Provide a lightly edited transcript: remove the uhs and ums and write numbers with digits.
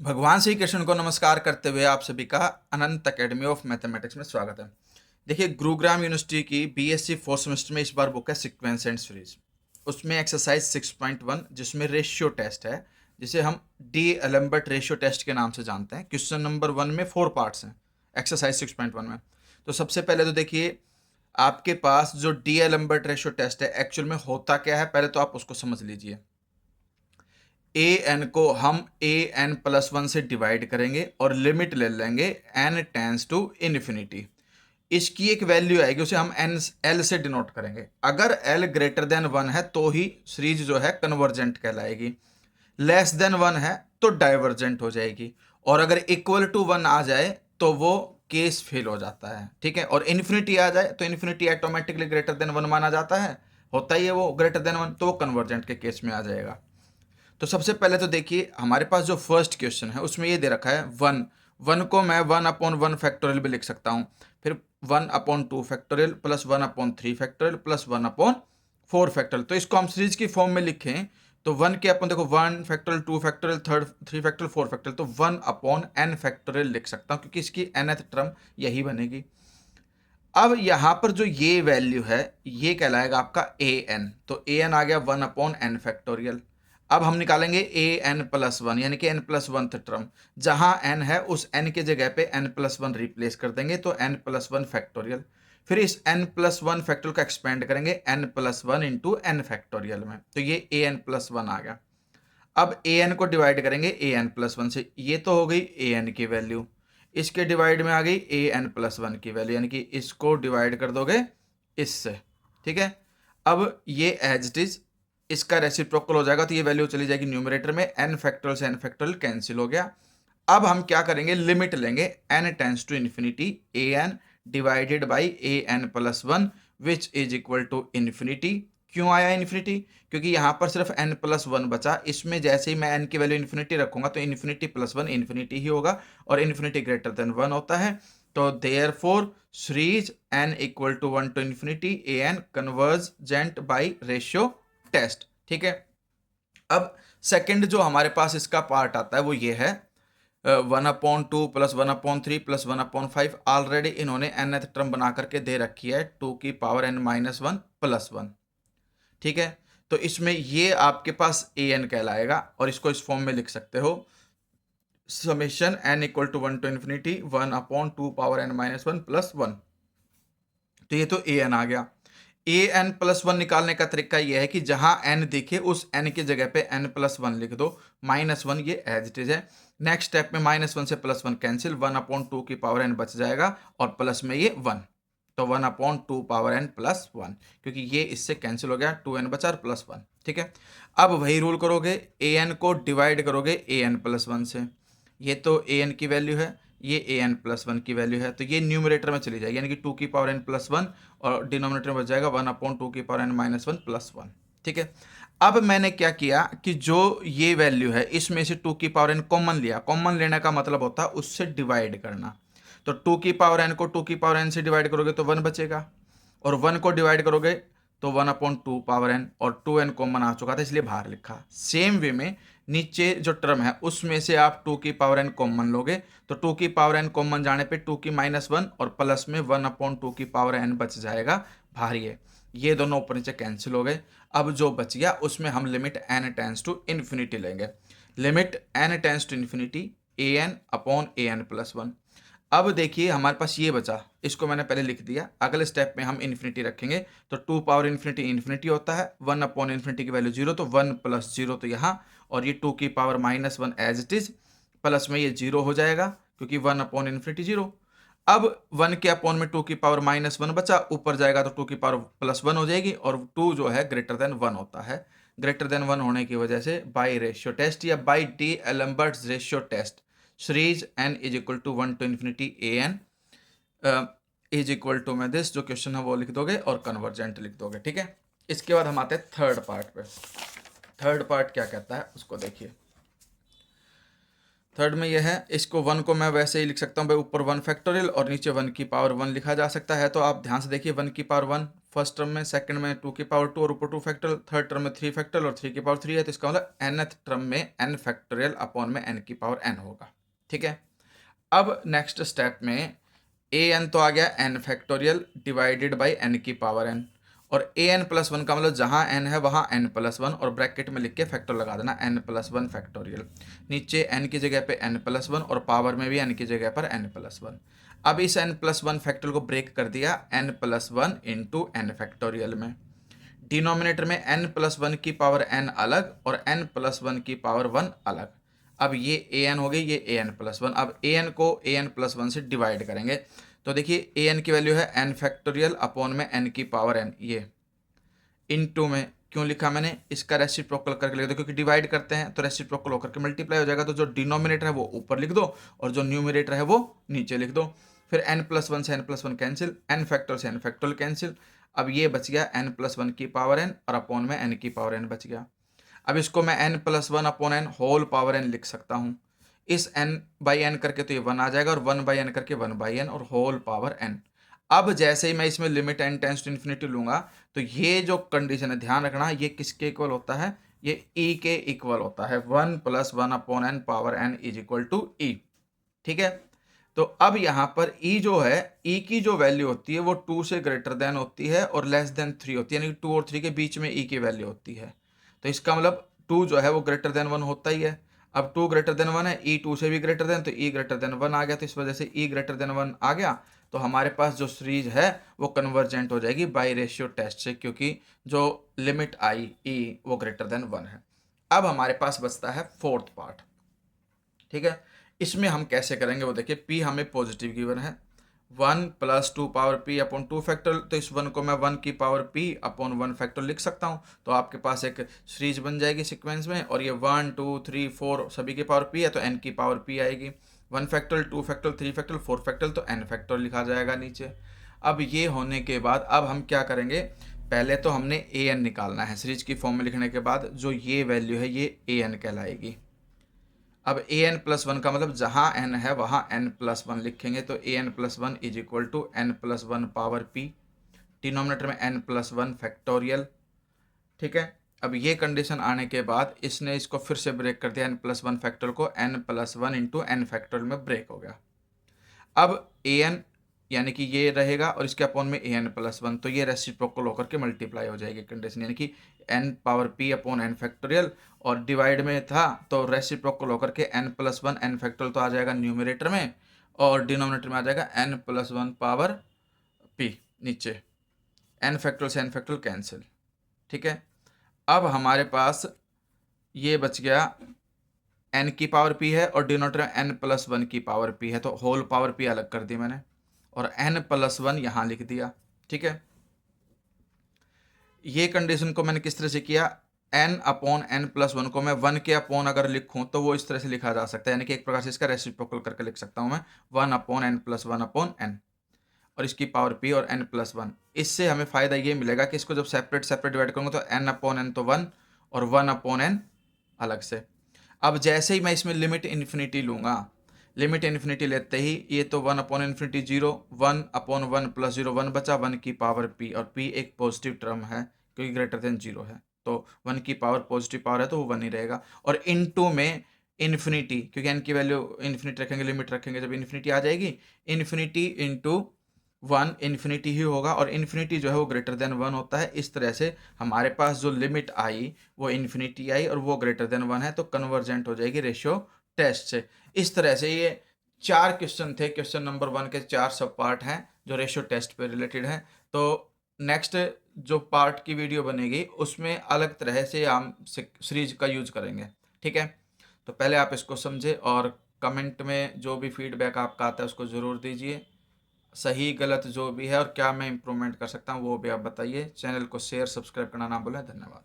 भगवान श्री कृष्ण को नमस्कार करते हुए आप सभी का अनंत एकेडमी ऑफ मैथमेटिक्स में स्वागत है। देखिए, गुरुग्राम यूनिवर्सिटी की बीएससी फोर्थ सेमेस्टर में इस बार बुक है सीक्वेंस एंड सीरीज। उसमें एक्सरसाइज 6.1 जिसमें रेशियो टेस्ट है, जिसे हम डी एलम्बर्ट रेशियो टेस्ट के नाम से जानते हैं। क्वेश्चन नंबर 1 में 4 पार्ट्स हैं एक्सरसाइज 6.1 में। तो सबसे पहले तो देखिए, आपके पास जो डी एलम्बर्ट रेशियो टेस्ट है एक्चुअल में होता क्या है, पहले तो आप उसको समझ लीजिए। ए एन को हम ए एन प्लस वन से डिवाइड करेंगे और लिमिट ले लेंगे एन टेंस टू इन्फिनिटी। इसकी एक वैल्यू आएगी, उसे हम एन एल से डिनोट करेंगे। अगर एल ग्रेटर देन वन है तो ही सीरीज जो है कन्वर्जेंट कहलाएगी, लेस देन वन है तो डाइवर्जेंट हो जाएगी, और अगर इक्वल टू वन आ जाए तो वो केस फेल हो जाता है। ठीक है, और इन्फिनिटी आ जाए तो infinity automatically greater than one माना जाता है, होता ही है वो ग्रेटर देन वन, तो वो कन्वर्जेंट के केस में आ जाएगा। तो सबसे पहले तो देखिए, हमारे पास जो फर्स्ट क्वेश्चन है उसमें ये दे रखा है वन। वन को मैं 1/1 फैक्टोरियल भी लिख सकता हूँ, फिर 1/2 factorial plus 1/3 factorial plus 1/4 factorial. तो इसको हम सीरीज की फॉर्म में लिखें तो वन के अपन देखो 1 फैक्टोरियल 2 फैक्टोरियल 3 फैक्टोरियल 4 फैक्टोरियल, तो 1/n फैक्टोरियल लिख सकता हूँ क्योंकि इसकी nth टर्म यही बनेगी। अब यहाँ पर जो ये वैल्यू है ये कहलाएगा आपका ए एन, तो ए एन आ गया 1/n फैक्टोरियल। अब हम निकालेंगे ए एन प्लस वन, यानी कि एन प्लस वन टर्म। जहां एन है उस एन के जगह पे एन प्लस वन रिप्लेस कर देंगे, तो एन प्लस वन फैक्टोरियल। फिर इस एन प्लस वन फैक्टोरियल को एक्सपेंड करेंगे n plus one into n factorial में, तो ये ए एन प्लस वन आ गया। अब ए एन को डिवाइड करेंगे ए एन प्लस वन से, ये तो हो गई ए एन की वैल्यू। इसके डिवाइड में आ गई ए एन प्लस वन की वैल्यू, यानी कि इसको डिवाइड कर दोगे इससे। ठीक है, अब ये एज इट इज इसका रेसिप्रोकल हो जाएगा, तो ये वैल्यू चली जाएगी न्यूमरेटर में, एन फैक्टोरियल से एन फैक्टोरियल कैंसिल हो गया। अब हम क्या करेंगे, लिमिट लेंगे n tends to infinity a n divided by a n plus one which is equal to infinity. क्यों आया इन्फिनिटी? क्योंकि यहाँ पर सिर्फ n प्लस वन बचा, इसमें जैसे ही मैं n की वैल्यू इन्फिनिटी रखूंगा तो इन्फिनिटी प्लस वन इन्फिनिटी ही होगा, और इन्फिनिटी ग्रेटर देन वन होता है। तो therefore series n equal to 1 to infinity a n convergent by ratio test. ठीक है, अब सेकंड जो हमारे पास इसका पार्ट आता है वो ये है 1/2 प्लस 1/3 प्लस 1/5। ऑलरेडी इन्होंने nth टर्म बना करके दे रखी है 2 की power n minus one plus one. ठीक है, तो इसमें ये आपके पास ए एन कहलाएगा, और इसको इस फॉर्म में लिख सकते हो summation n equal to 1 to infinity 1/2 power n minus one plus one. तो ये तो ए एन आ गया। ए एन प्लस वन निकालने का तरीका यह है कि जहां n दिखे उस n की जगह पे n प्लस वन लिख दो, माइनस वन ये एज इट इज है। नेक्स्ट स्टेप में माइनस वन से प्लस वन कैंसिल, 1/2 की पावर n बच जाएगा, और प्लस में ये वन, तो 1/2 पावर n प्लस वन, क्योंकि ये इससे कैंसिल हो गया, 2n बचा और प्लस वन। ठीक है, अब वही रूल करोगे, ए एन को डिवाइड करोगे ए एन प्लस वन से। ये तो ए एन की वैल्यू है, ये ए एन प्लस वन की वैल्यू है, तो ये न्यूमरेटर में चली जाएगी, यानी कि 2 की पावर n प्लस वन, और डिनोमिनेटर में बच जाएगा 1/2 की power n minus one plus one. ठीक है, अब मैंने क्या किया कि जो ये वैल्यू है इसमें से 2 की पावर n कॉमन लिया। कॉमन लेने का मतलब होता है उससे डिवाइड करना, तो 2 की पावर n को 2 की पावर n से डिवाइड करोगे तो 1 बचेगा, और 1 को डिवाइड करोगे तो 1/2 पावर n, और 2n कॉमन आ चुका था इसलिए बाहर लिखा। सेम वे में नीचे जो टर्म है उसमें से आप 2 की पावर n कॉमन लोगे, तो 2 की पावर n कॉमन जाने पे 2 की माइनस वन और प्लस में 1/2 की पावर n बच जाएगा बाहर। ये दोनों ऊपर नीचे कैंसिल हो गए। अब जो बच गया उसमें हम limit n tends to infinity लेंगे, limit n tends to infinity a n upon a n plus one. अब देखिए हमारे पास ये बचा, इसको मैंने पहले लिख दिया। अगले स्टेप में हम इन्फिनिटी रखेंगे, तो 2 पावर इन्फिनिटी इन्फिनिटी होता है, 1 अपॉन इन्फिनिटी की वैल्यू जीरो, तो 1 प्लस जीरो तो यहाँ, और ये 2 की power minus one as it is, plus में ये जीरो हो जाएगा क्योंकि 1 अपॉन इन्फिनिटी जीरो। अब 1 के अपॉन में 2 की पावर माइनस वन बचा, ऊपर जाएगा तो 2 की पावर प्लस वन हो जाएगी, और 2 जो है ग्रेटर देन वन होता है। ग्रेटर देन वन होने की वजह से बाई रेशियो टेस्ट या by D'Alembert's ratio test series n is equal to 1 to infinity a n is equal to में दिस, जो क्वेश्चन है वो लिख दोगे और कन्वर्जेंट लिख दोगे। ठीक है, इसके बाद हम आते हैं थर्ड पार्ट पे। थर्ड पार्ट क्या कहता है उसको देखिए। थर्ड में यह है, इसको 1 को मैं वैसे ही लिख सकता हूँ भाई, ऊपर 1 फैक्टोरियल और नीचे 1 की पावर 1 लिखा जा सकता है। तो आप ध्यान से देखिए, 1 की पावर 1 फर्स्ट टर्म में, सेकंड में 2 की पावर 2 और ऊपर 2 फैक्टोरियल, थर्ड टर्म में 3 फैक्टोरियल और 3 की पावर 3 है, तो इसका मतलब nth टर्म में n फैक्टोरियल अपॉन में n की पावर n होगा। ठीक है, अब नेक्स्ट स्टेप में an तो आ गया n factorial divided by n की पावर n, और an प्लस वन का मतलब जहाँ n है वहाँ n प्लस वन, और ब्रैकेट में लिख के फैक्टर लगा देना n प्लस वन फैक्टोरियल। नीचे n की जगह पे n प्लस वन और पावर में भी n की जगह पर n प्लस वन। अब इस n प्लस वन फैक्टोरियल को ब्रेक कर दिया n plus one into n factorial में। डिनोमिनेटर में n प्लस वन की पावर n अलग और n प्लस वन की पावर वन अलग। अब ये an हो गई, ये an प्लस वन। अब an को an प्लस वन से डिवाइड करेंगे, तो देखिए an की वैल्यू है n फैक्टोरियल अपॉन में n की पावर n, ये इनटू में क्यों लिखा मैंने, इसका रेसिप्रोकल करके लिख दो, क्योंकि डिवाइड करते हैं तो रेसिप्रोकल होकर के मल्टीप्लाई हो जाएगा। तो जो डिनोमिनेटर है वो ऊपर लिख दो और जो न्यूमरेटर है वो नीचे लिख दो। फिर n प्लस वन से n plus one cancel, n factorial से n फैक्टोरियल कैंसिल। अब ये बच गया n प्लस वन की पावर n और अपॉन में n की पावर n बच गया। अब इसको मैं n plus one upon n whole power n लिख सकता हूँ। इस n बाई n करके तो ये 1 आ जाएगा और 1 बाई n करके 1 बाई n और होल पावर n। अब जैसे ही मैं इसमें limit n tends to infinity लूंगा तो ये जो कंडीशन है ध्यान रखना, ये किसके इक्वल होता है, ये e के इक्वल होता है। 1 plus one upon n power n is equal to e। ठीक है, तो अब यहाँ पर e जो है, e की जो वैल्यू होती है वो 2 से ग्रेटर देन होती है और लेस देन 3 होती है, यानी 2 और 3 के बीच में e की वैल्यू होती है। तो इसका मतलब 2 जो है वो ग्रेटर देन 1 होता ही है। अब 2 ग्रेटर देन 1 है, e 2 से भी ग्रेटर देन, तो e ग्रेटर देन 1 आ गया, तो इस वजह से e ग्रेटर देन 1 आ गया। तो हमारे पास जो सीरीज है वो कन्वर्जेंट हो जाएगी बाई रेशियो टेस्ट से, क्योंकि जो लिमिट आई e वो ग्रेटर देन 1 है। अब हमारे पास बचता है फोर्थ पार्ट। ठीक है, इसमें हम कैसे करेंगे वो देखिए, p हमें पॉजिटिव गिवन है, 1 plus 2 power p upon 2 factorial, तो इस 1 को मैं 1 की पावर p अपॉन 1 फैक्टोरियल लिख सकता हूँ। तो आपके पास एक सीरीज बन जाएगी सीक्वेंस में, और ये 1 2 3 4 सभी की पावर p है तो n की पावर p आएगी। 1 फैक्टोरियल 2 फैक्टोरियल 3 फैक्टोरियल 4 फैक्टोरियल, तो n फैक्टोरियल लिखा जाएगा नीचे। अब ये होने के बाद अब हम क्या करेंगे, पहले तो हमने an निकालना है। सीरीज की फॉर्म में लिखने के बाद जो ये वैल्यू है ये an कहलाएगी। अब an प्लस वन का मतलब जहाँ n है वहाँ n प्लस वन लिखेंगे, तो an plus one is equal to n plus one power p, denominator में n प्लस वन फैक्टोरियल। ठीक है, अब ये कंडीशन आने के बाद इसने इसको फिर से ब्रेक कर दिया, n प्लस वन फैक्टोरियल को n plus one into n factorial में ब्रेक हो गया। अब an यानी कि ये रहेगा और इसके अपॉन में an प्लस वन, तो ये रेसिप्रोकल होकर के मल्टीप्लाई हो जाएगी कंडीशन, यानी कि n power p upon n factorial, और डिवाइड में था तो रेसिप्रोकल होकर के n plus one n factorial तो आ जाएगा न्यूमरेटर में, और डिनोमिनेटर में आ जाएगा n plus one power p नीचे, n फैक्टोरियल से n फैक्टोरियल कैंसिल। ठीक है, अब हमारे पास ये बच गया n की पावर p है और डिनोमिनेटर में n प्लस वन की पावर p है, तो होल पावर p अलग कर दी मैंने और n प्लस वन यहाँ लिख दिया। ठीक है, ये कंडीशन को मैंने किस तरह से किया, n upon n plus one को मैं 1 के अपॉन अगर लिखूँ तो वो इस तरह से लिखा जा सकता है, यानी कि एक प्रकार से इसका रेसिप्रोकल करके लिख सकता हूँ मैं 1 upon n plus one upon n, और इसकी पावर p और n प्लस वन। इससे हमें फ़ायदा ये मिलेगा कि इसको जब सेपरेट सेपरेट डिवाइड करूँगा तो n अपॉन n तो 1 और 1 अपॉन n अलग से। अब जैसे ही मैं इसमें लिमिट इन्फिनिटी लूँगा, लिमिट इन्फिनिटी लेते ही ये तो 1 अपॉन इन्फिनिटी 0, 1 अपॉन 1 प्लस 0 1 बचा, 1 की पावर p, और p एक पॉजिटिव टर्म है क्योंकि ग्रेटर देन 0 है, तो 1 की पावर पॉजिटिव पावर है तो वो 1 ही रहेगा। और इनटू में इन्फिनिटी, क्योंकि n की वैल्यू इन्फिनिटी रखेंगे, लिमिट रखेंगे, जब इन्फिनिटी आ जाएगी इन्फिनिटी इंटू 1 इन्फिनिटी ही होगा, और इन्फिनिटी जो है वो ग्रेटर देन 1 होता है। इस तरह से हमारे पास जो लिमिट आई वो इन्फिनिटी आई और वो ग्रेटर देन 1 है, तो कन्वर्जेंट हो जाएगी रेशियो टेस्ट से। इस तरह से ये 4 क्वेश्चन थे, क्वेश्चन नंबर 1 के 4 सब पार्ट हैं जो रेशियो टेस्ट पे रिलेटेड हैं। तो नेक्स्ट जो पार्ट की वीडियो बनेगी उसमें अलग तरह से हम सीरीज का यूज करेंगे। ठीक है, तो पहले आप इसको समझे और कमेंट में जो भी फीडबैक आपका आता है उसको ज़रूर दीजिए, सही गलत जो भी है और क्या मैं इम्प्रूवमेंट कर सकता हूँ वो भी आप बताइए। चैनल को शेयर सब्सक्राइब करना ना भूलें। धन्यवाद।